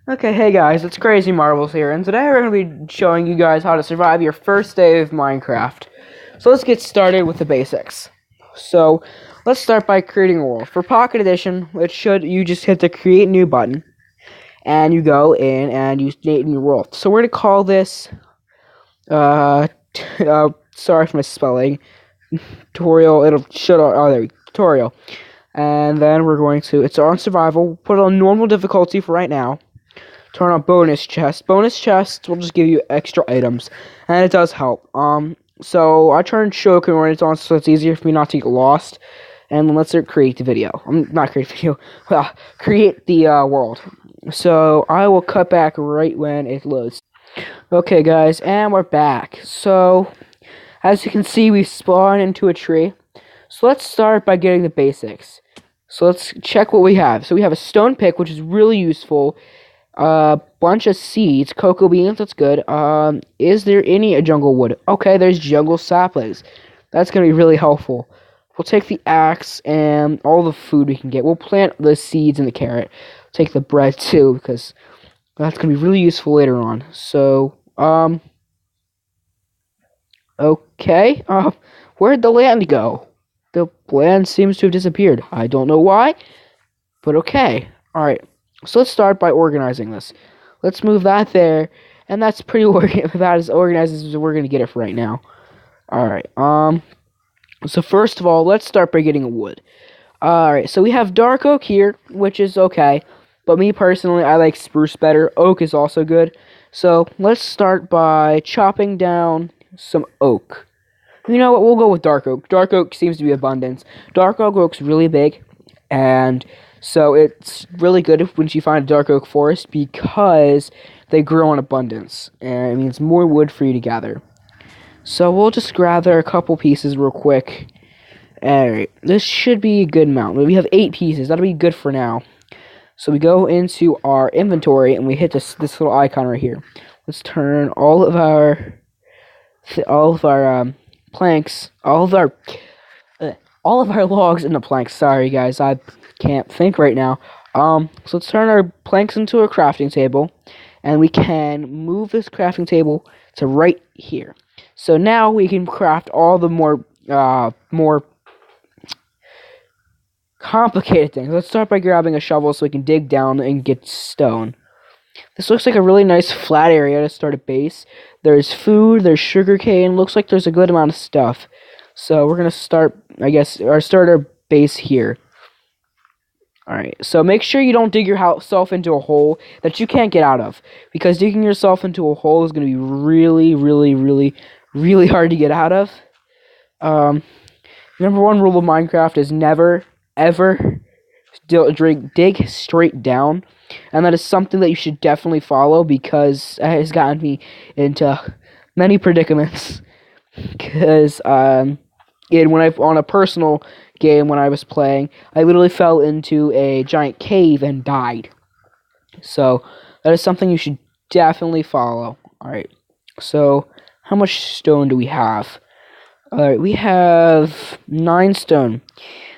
Okay, hey guys, it's Crazy Marbles here, and today we're going to be showing you guys how to survive your first day of Minecraft. So let's get started with the basics. So, let's start by creating a world. For Pocket Edition, you just hit the Create New button, and you go in and you name your world. So we're going to call this, sorry for my spelling, tutorial, tutorial. And then we're going to, it's on survival, put it on normal difficulty for right now. Turn on bonus chest. Bonus chests will just give you extra items, and it does help. So I turned Shoku when it's on, so it's easier for me not to get lost. And then let's create the video. Not create the video. Create the world. So I will cut back right when it loads. Okay, guys, and we're back. So as you can see, we spawned into a tree. So let's start by getting the basics. So let's check what we have. So we have a stone pick, which is really useful. Bunch of seeds, cocoa beans, that's good. Is there any jungle wood? Okay, there's jungle saplings. That's gonna be really helpful. We'll take the axe and all the food we can get. We'll plant the seeds and the carrot. Take the bread too, because that's gonna be really useful later on. So, okay. Where'd the land go? The land seems to have disappeared. I don't know why, but okay. Alright. So let's start by organizing this. Let's move that there, and that's pretty about as organized as we're gonna get it for right now. Alright, so first of all, let's start by getting a wood. Alright, so we have dark oak here, which is okay, but me personally, I like spruce better. Oak is also good. So let's start by chopping down some oak. You know what, we'll go with dark oak. Dark oak seems to be abundance. Dark oak looks really big, and so it's really good when you find a dark oak forest because they grow in abundance, and it means more wood for you to gather. So we'll just gather a couple pieces real quick. Alright, this should be a good amount. We have 8 pieces. That'll be good for now. So we go into our inventory and we hit this little icon right here. Let's turn all of our planks, all of our logs into planks. Sorry guys, I can't think right now. So let's turn our planks into a crafting table, and we can move this crafting table to right here. So now we can craft all the more complicated things. Let's start by grabbing a shovel so we can dig down and get stone. This looks like a really nice flat area to start a base. There's food, there's sugarcane, looks like there's a good amount of stuff. So we're gonna start, start our base here. Alright, so make sure you don't dig yourself into a hole that you can't get out of, because digging yourself into a hole is going to be really, really, really, really hard to get out of. Number one rule of Minecraft is never, ever dig straight down, and that is something that you should definitely follow, because it has gotten me into many predicaments. Because, on a personal game when I was playing, I literally fell into a giant cave and died. So that is something you should definitely follow. Alright, so how much stone do we have? Alright, we have 9 stone.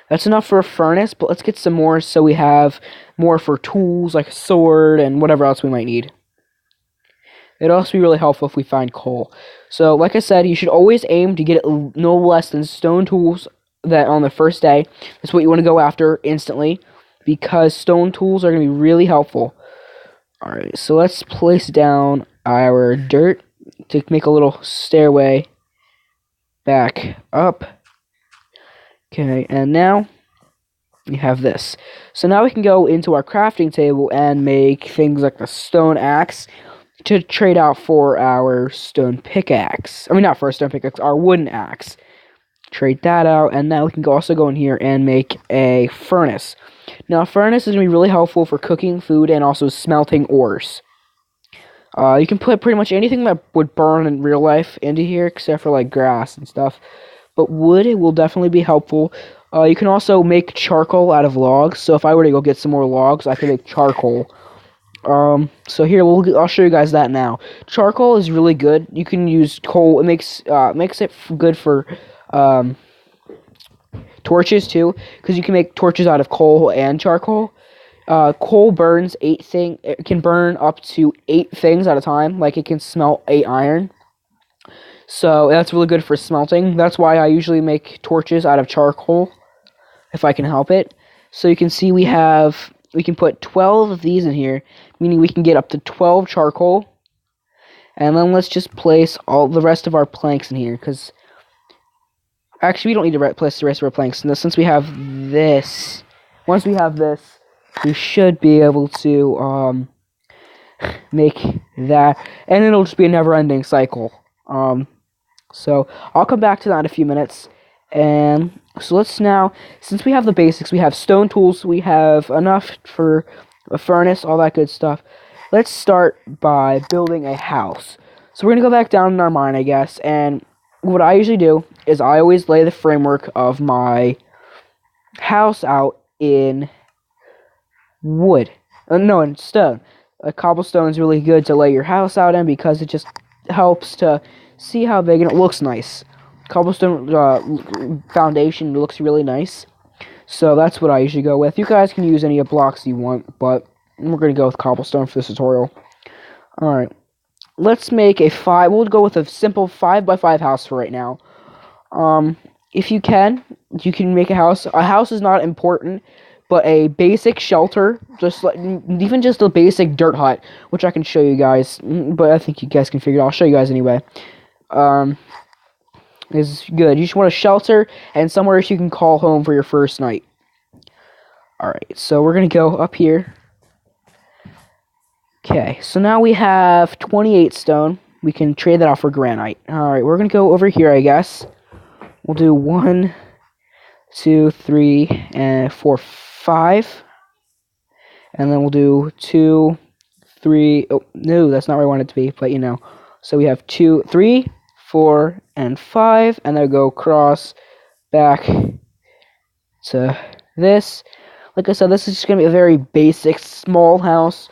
That's enough for a furnace, but let's get some more so we have more for tools like a sword and whatever else we might need. It'd also be really helpful if we find coal. So, like I said, you should always aim to get no less than stone tools that on the first day. That's what you want to go after instantly, because stone tools are going to be really helpful. Alright, so let's place down our dirt to make a little stairway back up. Okay, and now we have this. So now we can go into our crafting table and make things like the stone axe to trade out for our stone pickaxe. I mean, not for our stone pickaxe, our wooden axe. Trade that out, and now we can also go in here and make a furnace. Now, a furnace is going to be really helpful for cooking food and also smelting ores. You can put pretty much anything that would burn in real life into here, except for, like, grass and stuff. But wood will definitely be helpful. You can also make charcoal out of logs. So if I were to go get some more logs, I could make charcoal. So here, I'll show you guys that now. Charcoal is really good. You can use coal. It makes it good for torches too, because you can make torches out of coal and charcoal. Coal burns it can burn up to 8 things at a time. Like, it can smelt 8 iron. So that's really good for smelting. That's why I usually make torches out of charcoal, if I can help it. So you can see we can put 12 of these in here, meaning we can get up to 12 charcoal. And then let's just place all the rest of our planks in here, because actually we don't need to place the rest of our planks. Since we have this, once we have this, we should be able to make that, and it'll just be a never-ending cycle. So I'll come back to that in a few minutes. And so let's now, since we have the basics, we have stone tools, we have enough for a furnace, all that good stuff. Let's start by building a house. So we're going to go back down in our mine, I guess, and what I usually do is I always lay the framework of my house out in wood. No, in stone. Cobblestone is really good to lay your house out in because it just helps to see how big, and it looks nice. Cobblestone foundation looks really nice. So that's what I usually go with. You guys can use any blocks you want, but we're going to go with cobblestone for this tutorial. Alright. Let's make we'll go with a simple 5x5 house for right now. If you can make a house. A house is not important, but a basic shelter, even just a basic dirt hut, which I can show you guys, but I think you guys can figure it out. I'll show you guys anyway. Is good. You just want a shelter and somewhere you can call home for your first night. Alright, so we're going to go up here. Okay, so now we have 28 stone. We can trade that off for granite. Alright, we're going to go over here, I guess. We'll do 1, 2, 3, and 4, 5. And then we'll do 2, 3. Oh, no, that's not where I want it to be, but you know. So we have 2, 3, 4, and 5. And then go across back to this. Like I said, this is just going to be a very basic, small house.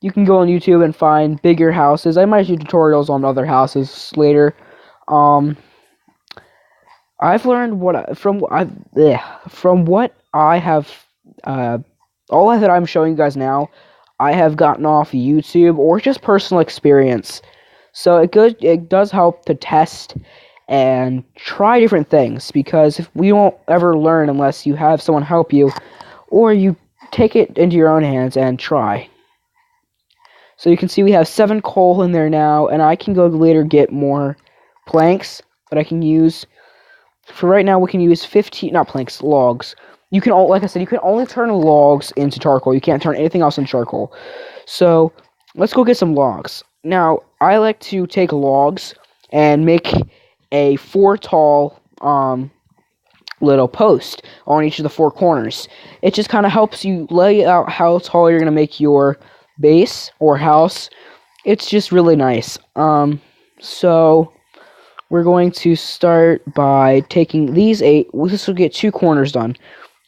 You can go on YouTube and find bigger houses. I might do tutorials on other houses later. I've learned from what I have, all that I'm showing you guys now, I have gotten off YouTube or just personal experience. So it does help to test and try different things, because if we won't ever learn unless you have someone help you, or you take it into your own hands and try. So you can see we have 7 coal in there now, and I can go later get more planks that I can use. For right now, we can use 15, not planks, logs. You can, like I said, you can only turn logs into charcoal. You can't turn anything else into charcoal. So let's go get some logs. Now, I like to take logs and make a 4 tall little post on each of the 4 corners. It just kind of helps you lay out how tall you're going to make your base or house. It's just really nice. So we're going to start by taking these 8. This will get 2 corners done.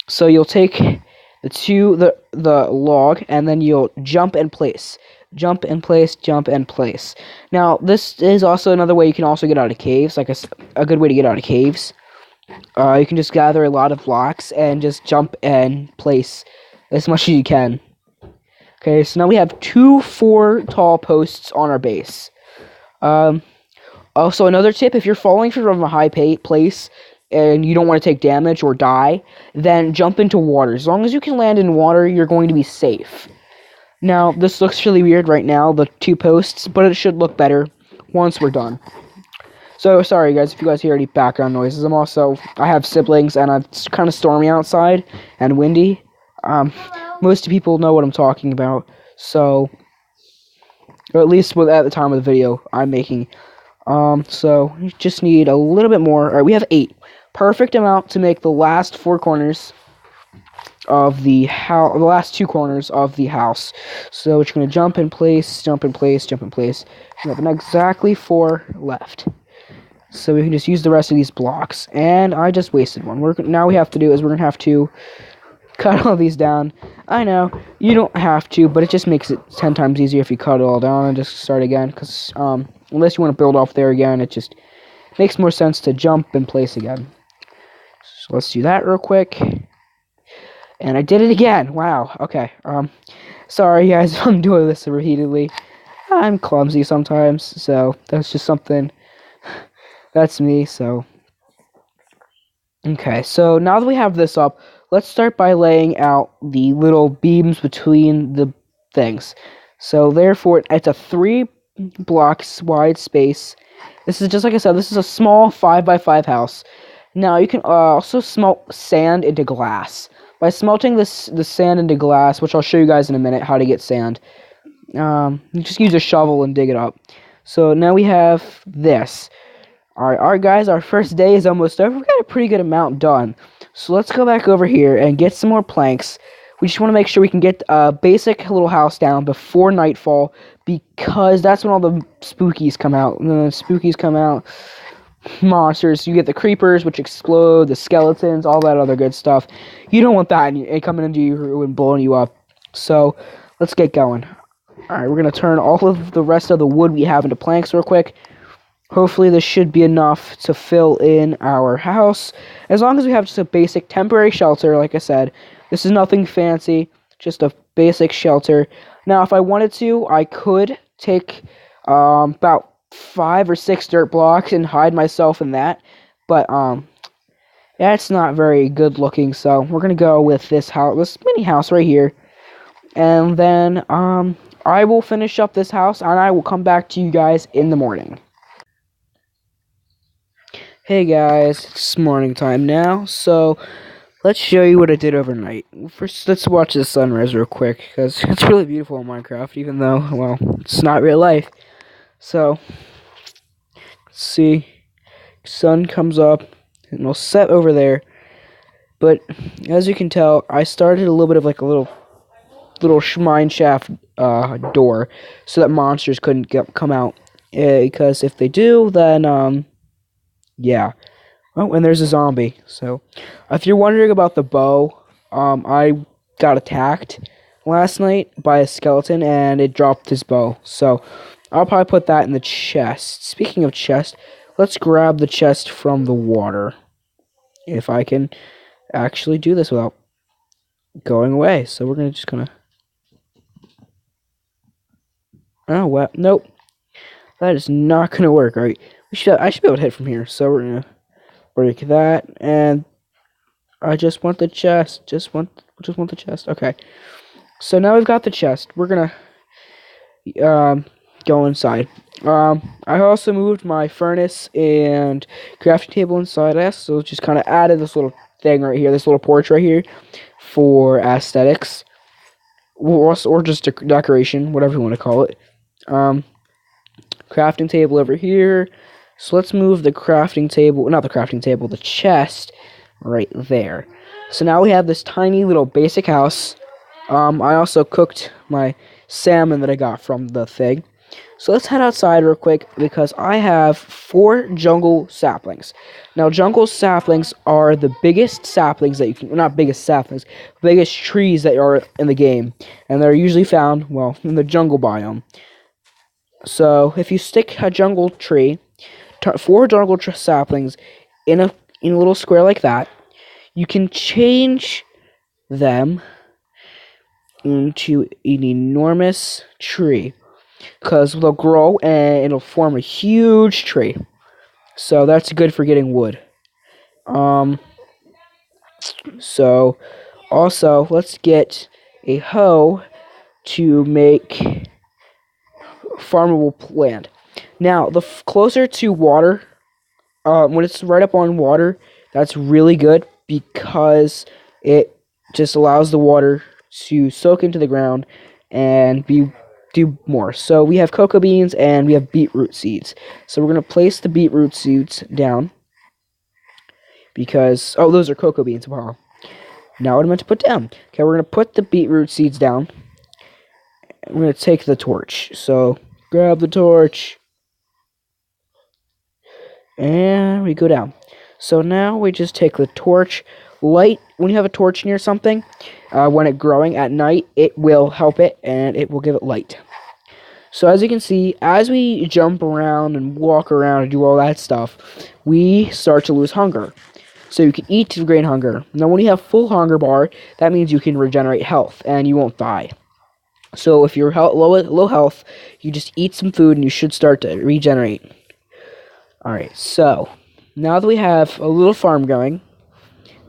So you'll take the log, and then you'll jump and place. Jump and place, jump and place. Now, this is also another way you can also get out of caves, like a good way to get out of caves. You can just gather a lot of blocks and just jump and place as much as you can. Okay, so now we have 2 4 tall posts on our base. Also, another tip, if you're falling from a high place and you don't want to take damage or die, then jump into water. As long as you can land in water, you're going to be safe. Now, this looks really weird right now, the 2 posts, but it should look better once we're done. So, sorry guys, if you guys hear any background noises. I have siblings, and it's kind of stormy outside and windy. Most people know what I'm talking about, so, or at least at the time of the video I'm making. So you just need a little bit more. Alright, we have 8. Perfect amount to make the last 4 corners of the house, the last 2 corners of the house. So we're just going to jump in place, jump in place, jump in place. We have exactly 4 left. So we can just use the rest of these blocks. And I just wasted one. Now we have to do is we're going to have to cut all these down. I know, you don't have to, but it just makes it 10 times easier if you cut it all down and just start again. Because, unless you want to build off there again, it just makes more sense to jump in place again. So let's do that real quick. And I did it again. Wow. Okay. Sorry guys if I'm doing this repeatedly. I'm clumsy sometimes, so that's just something. That's me, so. Okay, so now that we have this up, let's start by laying out the little beams between the things. So therefore, it's a 3 blocks wide space. This is just like I said, this is a small 5x5 house. Now you can also smelt sand into glass. By smelting the sand into glass, which I'll show you guys in a minute how to get sand, you just use a shovel and dig it up. So now we have this. Alright, guys, our first day is almost over. We got a pretty good amount done. So let's go back over here and get some more planks. We just want to make sure we can get a basic little house down before nightfall, because that's when all the spookies come out. And then the spookies come out, monsters. You get the creepers, which explode, the skeletons, all that other good stuff. You don't want that coming into your room and blowing you up. So let's get going. Alright, we're going to turn all of the rest of the wood we have into planks real quick. Hopefully this should be enough to fill in our house. As long as we have just a basic temporary shelter, like I said. This is nothing fancy, just a basic shelter. Now, if I wanted to, I could take about 5 or 6 dirt blocks and hide myself in that. But that's not very good looking, so we're going to go with this house, this mini house right here. And then I will finish up this house, and I will come back to you guys in the morning. Hey guys, it's morning time now, so let's show you what I did overnight. First, let's watch the sunrise real quick, because it's really beautiful in Minecraft, even though, well, it's not real life. So, let's see, sun comes up, and it'll set over there, but as you can tell, I started a little bit of like a little mine shaft door, so that monsters couldn't come out, because if they do, then, yeah. Oh, and there's a zombie. So, if you're wondering about the bow, I got attacked last night by a skeleton, and it dropped his bow. So, I'll probably put that in the chest. Speaking of chest, let's grab the chest from the water. If I can actually do this without going away. So, we're just gonna... Oh, well, nope. That is not gonna work, alright? I should be able to hit from here, so we're gonna break that, and I just want the chest. Just want the chest. Okay. So now we've got the chest. We're gonna go inside. I also moved my furnace and crafting table inside. I also just kind of added this little thing right here, this little porch right here, for aesthetics, or just decoration, whatever you want to call it. Crafting table over here. So let's move the crafting table, not the crafting table, the chest right there. So now we have this tiny little basic house. I also cooked my salmon that I got from the thing. So let's head outside real quick, because I have 4 jungle saplings. Now, jungle saplings are the biggest saplings that you can, not biggest saplings, biggest trees that are in the game. And they're usually found, well, in the jungle biome. So if you stick a jungle tree, 4 jungle saplings in a little square like that, you can change them into an enormous tree, because they'll grow and it'll form a huge tree. So that's good for getting wood. So also let's get a hoe to make farmable land. Now, the closer to water, when it's right up on water, that's really good, because it just allows the water to soak into the ground and do more. So we have cocoa beans and we have beetroot seeds. So we're going to place the beetroot seeds down, because, oh, those are cocoa beans, wow. Now what I meant to put down. Okay, we're going to put the beetroot seeds down. We're going to take the torch. So grab the torch. And we go down. So now we just take the torch. Light, when you have a torch near something, when it's growing at night, it will help it, and it will give it light. So as you can see, as we jump around and walk around and do all that stuff, we start to lose hunger. So you can eat to gain hunger. Now, when you have full hunger bar, that means you can regenerate health and you won't die. So if you're low health, you just eat some food and you should start to regenerate. Alright, so now that we have a little farm going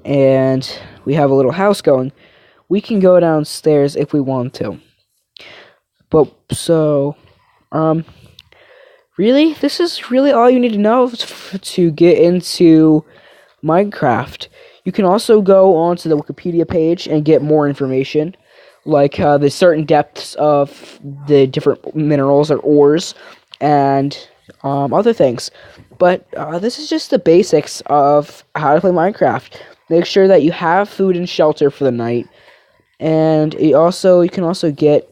and we have a little house going, we can go downstairs if we want to. But so, really, this is really all you need to know to get into Minecraft. You can also go onto the Wikipedia page and get more information, like the certain depths of the different minerals or ores and other things. But this is just the basics of how to play Minecraft. Make sure that you have food and shelter for the night, and you can also get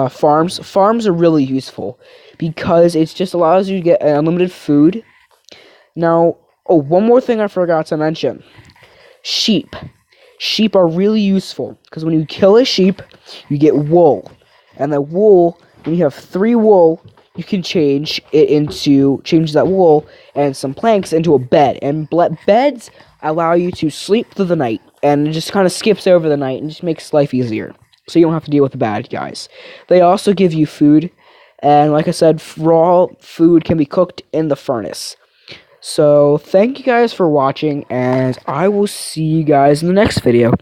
farms. Farms are really useful because it just allows you to get unlimited food. Now, oh, one more thing I forgot to mention. Sheep. Sheep are really useful because when you kill a sheep, you get wool. And the wool, when you have 3 wool, you can change that wool and some planks into a bed. And beds allow you to sleep through the night. And it just kind of skips over the night and just makes life easier. So you don't have to deal with the bad guys. They also give you food. And like I said, raw food can be cooked in the furnace. So, thank you guys for watching, and I will see you guys in the next video.